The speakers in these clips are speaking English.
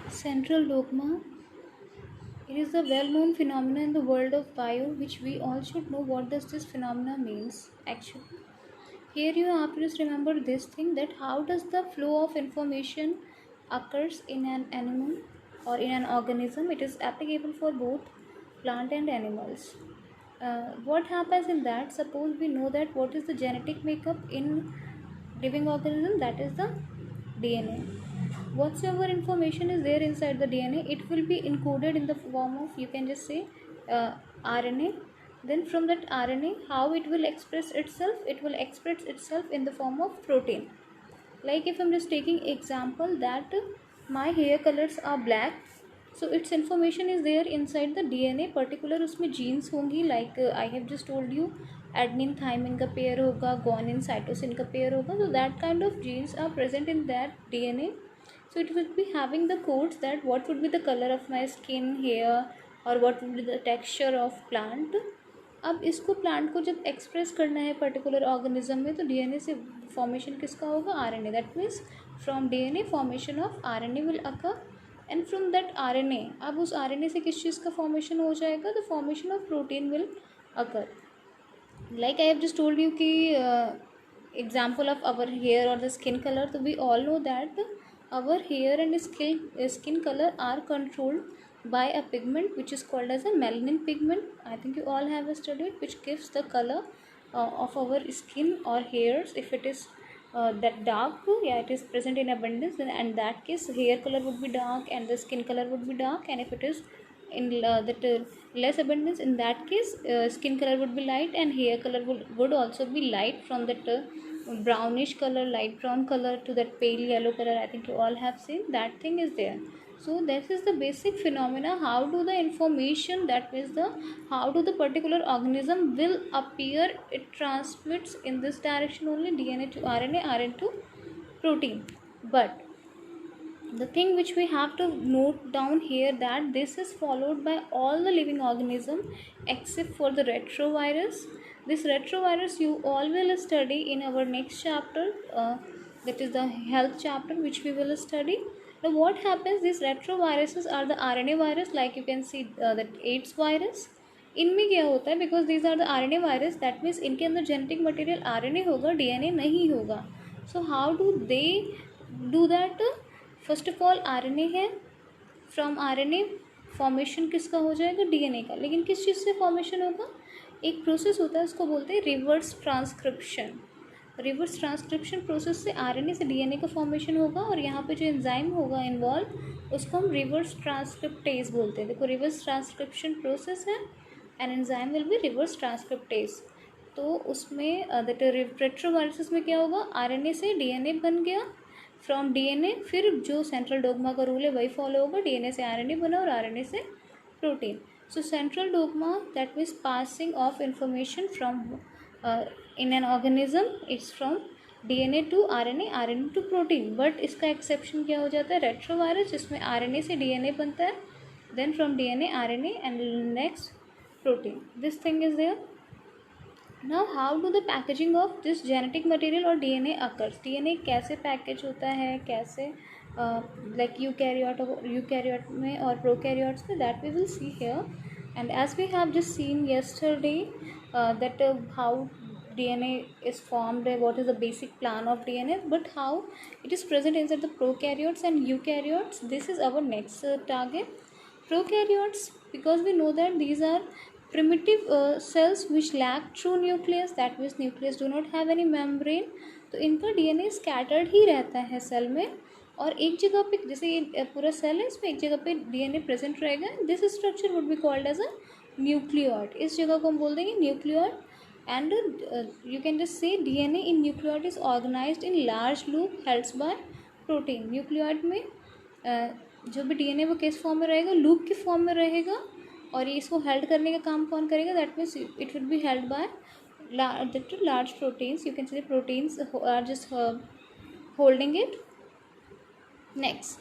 Central dogma. It is a well-known phenomenon in the world of bio, which we all should know what does this phenomena means actually. Here you have to just remember this thing, that how does the flow of information occurs in an animal or in an organism. It is applicable for both plant and animals. What happens in that? Suppose we know that what is the genetic makeup in living organism, that is the DNA. Whatsoever information is there inside the DNA, it will be encoded in the form of, you can just say, RNA. Then from that RNA, how it will express itself? It will express itself in the form of protein. Like if I'm just taking example that my hair colors are black, so its information is there inside the DNA particular, उसमें genes होंगी, like I have just told you adenine thymine का pair होगा, guanine cytosine का pair होगा, so that kind of genes are present in that DNA. So it will be having the codes that what would be the color of my skin, hair, or what would be the texture of plant. अब इसको plant को जब express करना है particular organism में, तो DNA से formation किसका होगा? RNA. That means from DNA formation of RNA will occur, and from that RNA, अब उस आरएनए से किस चीज़ का फॉर्मेशन हो जाएगा? The formation of protein will occur. Like I have just told you कि example of our hair or the skin color, so we all know that our hair and skin color are controlled by a pigment which is called as a melanin pigment. I think you all have studied, which gives the color of our skin or hairs. If it is that dark, yeah, it is present in abundance, then in that case hair color would be dark and the skin color would be dark. And if it is in that less abundance, in that case skin color would be light and hair color would also be light, from that brownish color, light brown color, to that pale yellow color. I think you all have seen that thing is there. So this is the basic phenomena. How do the information, that means the how do the particular organism will appear, it transmits in this direction only, DNA to RNA, RNA to protein. But the thing which we have to note down here, that this is followed by all the living organism except for the retrovirus. This retrovirus you all will study in our next chapter, that is the health chapter, which we will study. Now what happens, these retroviruses are the RNA virus, like you can see that AIDS virus. इनमें क्या होता है, because these are the RNA virus, that means इनके अंदर genetic material RNA होगा, DNA नहीं होगा. So how do they do that? First of all RNA है, फ्रॉम आरएनए फॉर्मेशन किसका हो जाएगा? डीएनए का. लेकिन किस चीज़ से फॉर्मेशन होगा? एक प्रोसेस होता है, उसको बोलते हैं reverse transcription. Reverse transcription process से आरएनए से डीएनए का फॉर्मेशन होगा, और यहाँ पे जो एंजाइम होगा इन्वॉल्व, उसको हम रिवर्स ट्रांसक्रिप्टेज बोलते हैं. देखो, रिवर्स ट्रांसक्रिप्शन प्रोसेस है and enzyme will be reverse transcriptase. तो उसमें दैट रेट्रोवायरस में क्या होगा? आरएनए से डीएनए बन गया, फ्रॉम डीएनए फिर जो सेंट्रल डोगमा का रूल है वही फॉलो होगा, डीएनए से आरएनए बना और आरएनए से protein. So central dogma, that means passing of information from in an organism is from DNA to RNA, RNA to protein. But इसका एक्सेप्शन क्या हो जाता है? रेट्रोवायरस, जिसमें आरएनए से डीएनए बनता है, then from DNA RNA and next protein. This thing is there. Now how do the packaging of this genetic material or DNA occurs? DNA कैसे पैकेज होता है, कैसे like यूकैरियोट में और प्रोकैरियोट्स में, that we will see here. And as we have just seen yesterday that how DNA is formed, what is the basic plan of DNA, but how it is present inside the prokaryotes and eukaryotes, this is our next target. Prokaryotes, because we know that these are primitive cells which lack true nucleus, that means nucleus do not have any membrane. तो इनका DNA scattered ही रहता है cell में, और एक जगह पे, जैसे ये पूरा सेल है, इसमें एक जगह पे डीएनए प्रेजेंट रहेगा. This structure would be called as a nucleoid. इस जगह को हम बोल देंगे nucleoid. And you can just say DNA in nucleoid is organised in large loop helds by protein. Nucleoid में जो भी डीएनए वो किस फॉर्म में रहेगा? लूप के फॉर्म में रहेगा. और ये इसको हेल्ड करने का काम कौन करेगा? That means it will be held by large proteins. You can say proteins are just holding it. Next,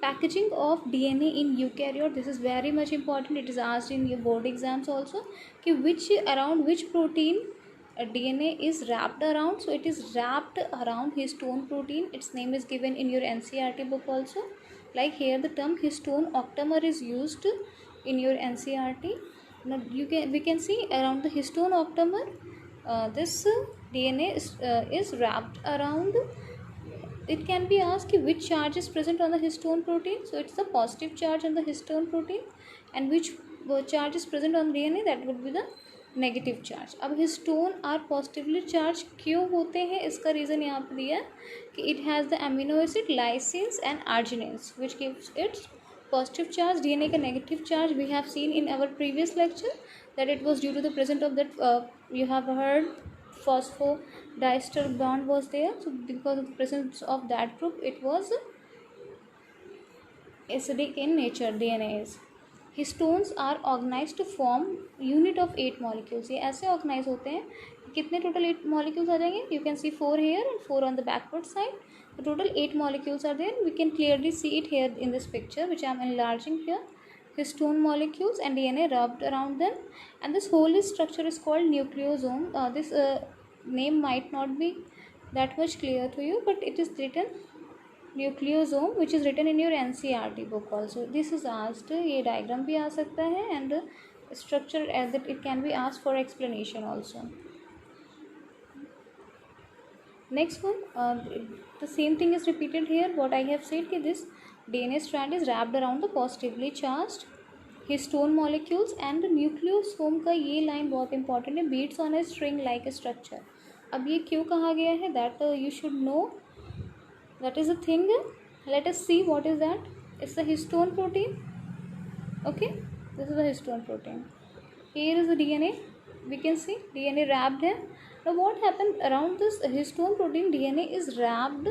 packaging of DNA in eukaryote. This is very much important. It is asked in your board exams also कि around which protein DNA is wrapped around. So it is wrapped around histone protein. Its name is given in your NCERT book also. Like here the term histone octamer is used in your NCERT. Now we can see around the histone octamer, this DNA is wrapped around. It can be asked which charge is present on the histone protein. So it's the positive charge on the histone protein, and which charge is present on DNA, that would be the negative charge. अब histone are positively charge क्यों होते हैं, इसका reason यहाँ पर दिया है कि it has the amino acid lysines and arginines which gives its positive charge. DNA का negative charge we have seen in our previous lecture that it was due to the presence of that you have heard phosphodiester bond was there. So because of the presence of that group it was acidic in nature. DNA is. Histones are organize to form unit of 8 molecules. ये ऐसे organise होते हैं, कितने total 8 molecules आ जाएंगे. You can see 4 here and 4 on the backward side. The total 8 molecules are there. We can clearly see it here in this picture which I am enlarging here. Histone molecules and DNA wrapped around them, and this whole structure is called nucleosome. This name might not be that much clear to you, but it is written nucleosome which is written in your NCERT book also. This is asked, ये diagram भी आ सकता है and structure as that it can be asked for explanation also. Next one, the same thing is repeated here. What I have said कि this DNA strand is wrapped around the positively charged histone molecules and the nucleosome का ये line बहुत important है, beads on a string like a structure. अब ये क्यों कहा गया है, that you should know. That is the thing. Let us see what is that. It's the histone protein. Okay, this is the histone protein. Here is the DNA. We can see DNA wrapped here. Now what happened around this histone protein? DNA is wrapped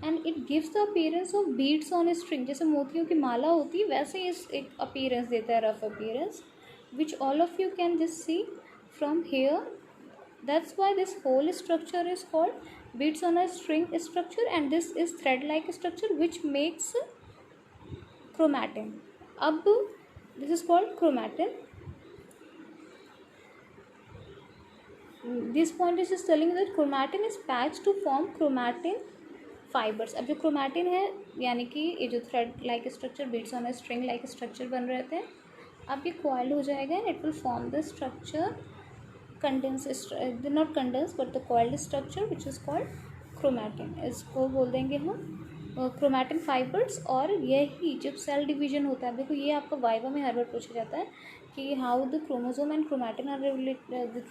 and it gives the appearance of beads on a string. जैसे मोतियों की माला होती है वैसे इस एक appearance देता है, rough appearance, which all of you can just see from here. That's why this whole structure is called beads on a string structure, and this is thread like structure which makes chromatin. Ab this is called chromatin. This point is just telling you that chromatin is patched to form chromatin fibers. अब जो chromatin है यानी कि ये जो thread like structure beads on a string like structure बन रहे थे, अब ये coiled हो जाएगा and it will form the structure condensed, not condensed but the coiled structure which is called chromatin. इसको बोल देंगे हम chromatin fibers. और यही जब सेल डिवीजन होता है, देखो ये आपका वाइवा में हर बार पूछा जाता है कि how the chromosome and chromatin are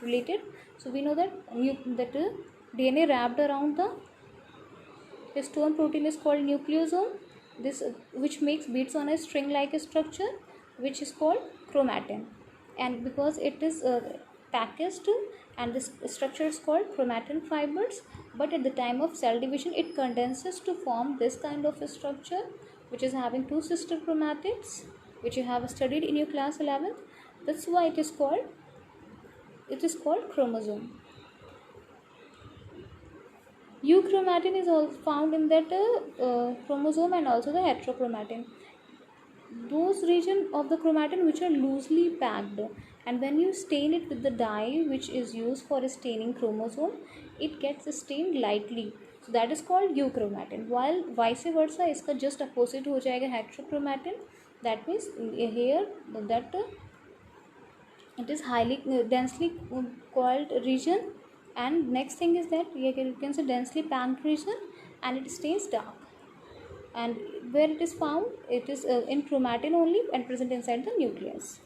related. So we know that DNA wrapped around the histone protein is called nucleosome. This which makes beads on a string like structure which is called chromatin, and because it is packaged and this structure is called chromatin fibers, but at the time of cell division it condenses to form this kind of a structure which is having 2 sister chromatids which you have studied in your class 11th. That's why it is called chromosome. Euchromatin is also found in that chromosome and also the heterochromatin. Those regions of the chromatin which are loosely packed, and when you stain it with the dye which is used for staining chromosome, it gets stained lightly. So that is called euchromatin. While vice versa इसका just opposite हो जाएगा heterochromatin. That means here that it is highly densely coiled region, and next thing is that you can say densely packed region, and it stains dark. And where it is found, it is in chromatin only and present inside the nucleus.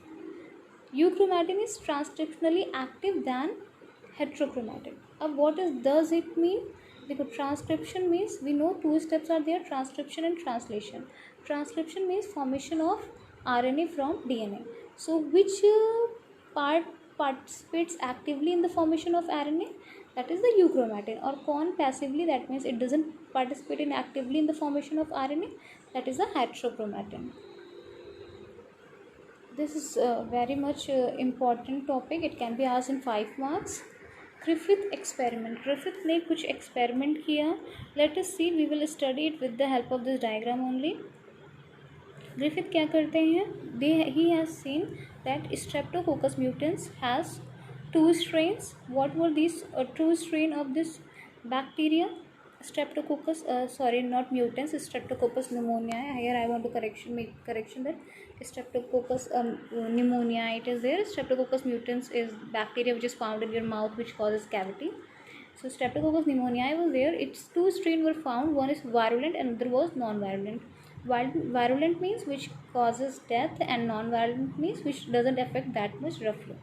Euchromatin is transcriptionally active than heterochromatin. अब what does it mean? Because transcription means we know 2 steps are there, transcription and translation. Transcription means formation of RNA from DNA. So which part participates actively in the formation of RNA? That is the euchromatin. Or कौन passively, that means it doesn't participate in actively in the formation of RNA, that is the heterochromatin. This is a very much important topic. It can be asked in 5 marks. Griffith experiment. Griffith ने कुछ experiment किया. Let us see. We will study it with the help of this diagram only. Griffith क्या करते हैं? He has seen that Streptococcus mutans has 2 strains. What were these 2 strain of this bacteria? Streptococcus, sorry, not mutants, Streptococcus pneumoniae. Here I want to make correction that Streptococcus pneumonia, it is there. Streptococcus mutans is bacteria which is found in your mouth which causes cavity. So Streptococcus pneumoniae was there. Its two strains were found. One is virulent and another was non-virulent. Virulent means which causes death, and non-virulent means which doesn't affect that much roughly.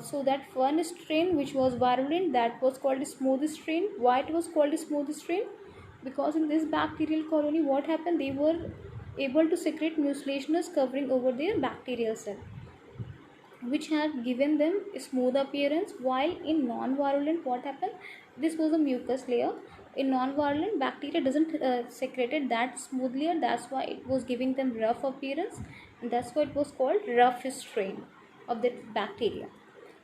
So that one strain which was virulent, that was called a smooth strain. Why it was called a smooth strain? Because in this bacterial colony, what happened? They were able to secrete mucilaginous covering over their bacterial cell, which had given them a smooth appearance. While in non-virulent, what happened? This was a mucus layer. In non-virulent, bacteria doesn't secrete it that smoothly, and that's why it was giving them rough appearance, and that's why it was called rough strain of that bacteria.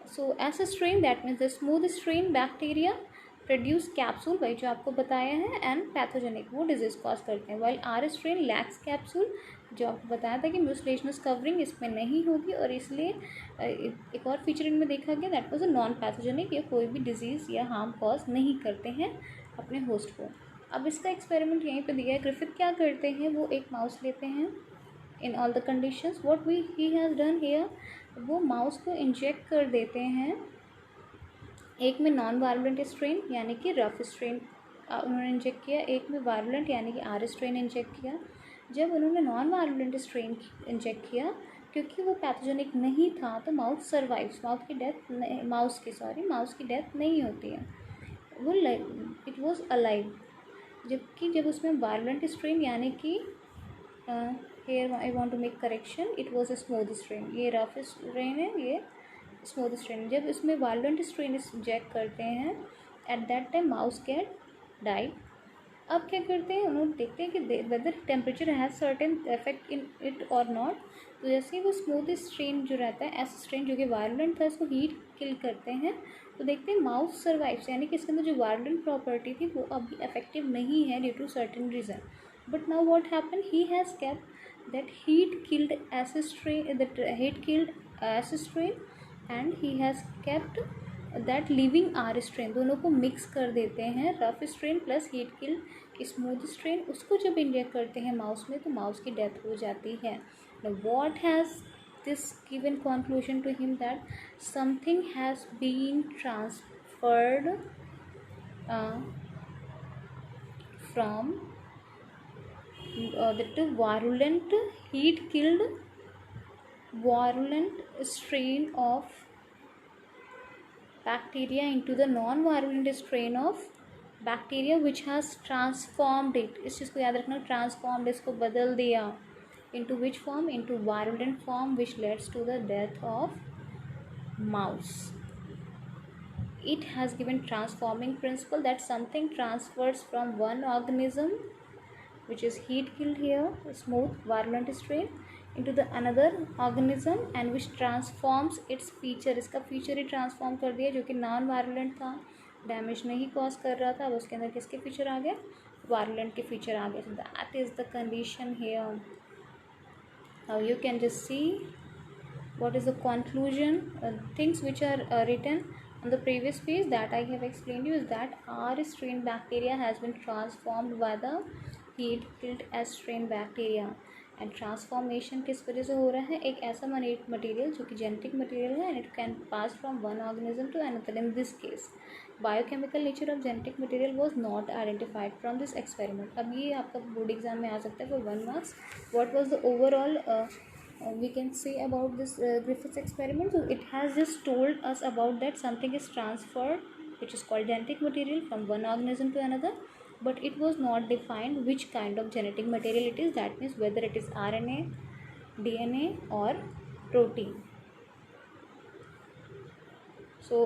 So as a strain, that means the smooth strain bacteria produce capsule, भाई जो आपको बताया है, and pathogenic, वो disease cause करते हैं. While R strain lakhs capsule, जो आपको बताया था कि म्यूसिलेशनस कवरिंग इसमें नहीं होगी, और इसलिए एक और फीचर इनमें देखा गया, that was a non pathogenic, ये कोई भी डिजीज़ या हार्म कॉज नहीं करते हैं अपने होस्ट को. अब इसका एक्सपेरिमेंट यहीं पे दिया है. ग्रिफिथ क्या करते हैं, वो एक माउस लेते हैं in all the conditions. What he has done here, वो माउस को इंजेक्ट कर देते हैं एक में नॉन वायलेंट स्ट्रेन यानी कि रफ स्ट्रेन उन्होंने इंजेक्ट किया, एक में वायलेंट यानी कि आर स्ट्रेन इंजेक्ट किया. जब उन्होंने नॉन वायलेंट स्ट्रेन इंजेक्ट किया, क्योंकि वो पैथोजेनिक नहीं था, तो माउस सर्वाइव्स, माउस की डेथ नहीं होती है, वो इट वाज अलाइव. जबकि जब उसमें वायलेंट स्ट्रेन यानी कि here I want to make correction, it was a smooth strain, ये रफ स्ट्रेन है, ये स्मूथ स्ट्रेन. जब इसमें वायलेंट स्ट्रेन इंजेक्ट करते हैं, at that time mouse get die. अब क्या करते हैं, उन्होंने देखते हैं कि whether temperature has certain effect in it और नॉट. तो जैसे ही वो स्मूथ स्ट्रेन जो रहता है, एस स्ट्रेन जो कि वायलेंट था, इसको हीट किल करते हैं, तो देखते हैं माउस सर्वाइव्स, यानी कि इसके अंदर जो वायलेंट प्रॉपर्टी थी वो अभी इफेक्टिव नहीं है due to certain reason. But now what happen, he has kept that heat killed S strain and he has kept that living R strain. दोनों को मिक्स कर देते हैं, rough strain plus heat killed smooth strain. उसको जब inject करते हैं mouse में, तो माउस की डेथ हो जाती है. What has this given conclusion to him, that something has been transferred from the virulent heat killed virulent strain of bacteria into the non-virulent strain of bacteria which has transformed it. इस चीज़ को याद रखना, transformed, इसको बदल दिया. into which form, into virulent form, which leads to the death of mouse. It has given transforming principle, that something transfers from one organism which is heat killed here, smooth virulent strain, into the another organism and which transforms its feature. इसका feature ही transform कर दिया, जो कि non virulent था, damage नहीं cause कर रहा था, अब उसके अंदर किसके फीचर आ गए, वायलेंट के फीचर आ गए. That is the condition here. Now you can just see what is the conclusion. Things which are written on the previous page that I have explained you is that R strain bacteria has been transformed by the heat killed S strain bacteria. And transformation किस वजह से हो रहा है, एक ऐसा material जो कि जेनेटिक मटेरियल है, and it can pass from one organism to another. In this case biochemical nature of genetic material was not identified from this experiment. अब ये आपका बोर्ड एग्जाम में आ सकता है for 1 marks. What was the overall we can say about this Griffith's experiment. So it has just told us about that something is transferred, which is called genetic material, from one organism to another, but it was not defined which kind of genetic material it is. That means whether it is RNA, DNA or protein. So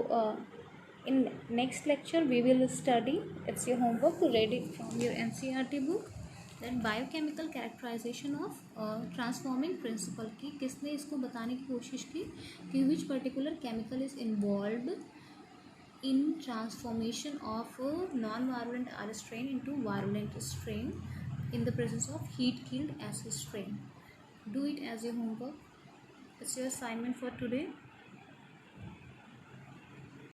in next lecture we will study, it's your homework to read it from your NCERT book, then biochemical characterization of transforming principle की किसने इसको बताने की कोशिश की कि which particular chemical is involved in transformation of non violent R strain into violent strain in the presence of heat killed S strain. Do it as your homework. It's your assignment for today.